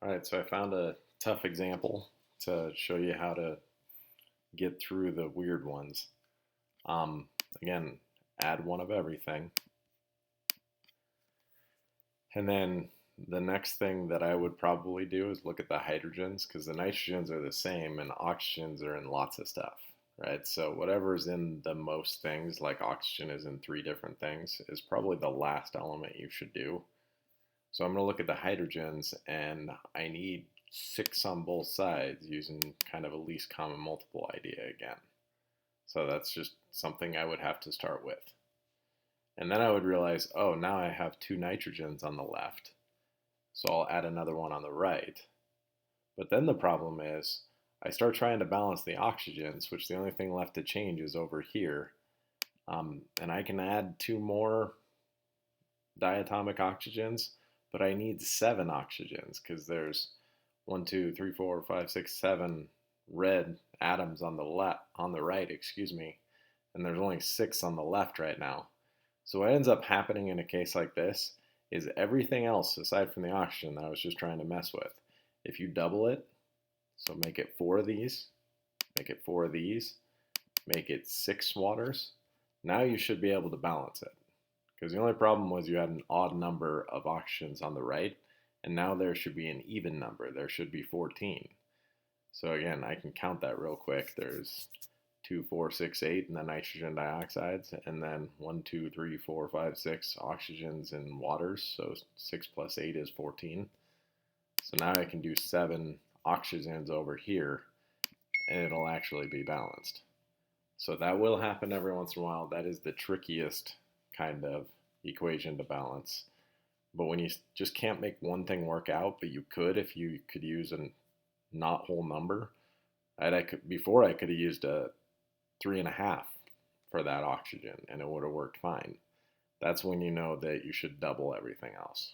All right, so I found a tough example to show you how to get through the weird ones. Again, add one of everything. And then the next thing that I would probably do is look at the hydrogens because the nitrogens are the same and oxygens are in lots of stuff, right? So whatever's in the most things, like oxygen is in three different things, is probably the last element you should do. So I'm going to look at the hydrogens and I need six on both sides using kind of a least common multiple idea again. So that's just something I would have to start with. And then I would realize, oh, now I have two nitrogens on the left. So I'll add another one on the right. But then the problem is I start trying to balance the oxygens, which the only thing left to change is over here. And I can add two more diatomic oxygens, but I need seven oxygens because there's one, two, three, four, five, six, seven red atoms on the right, and there's only six on the left right now. So what ends up happening in a case like this is everything else aside from the oxygen that I was just trying to mess with. If you double it, so make it four of these, make it four of these, make it six waters, now you should be able to balance it. Because the only problem was you had an odd number of oxygens on the right, and now there should be an even number. There should be 14. So again, I can count that real quick. There's 2, 4, 6, 8 and the nitrogen dioxides, and then 1, 2, 3, 4, 5, 6 oxygens and waters. So 6 plus 8 is 14. So now I can do 7 oxygens over here, and it'll actually be balanced. So that will happen every once in a while. That is the trickiest kind of equation to balance. But when you just can't make one thing work out, but you could if you could use a not whole number. Before I could have used a 3.5 for that oxygen and it would have worked fine. That's when you know that you should double everything else.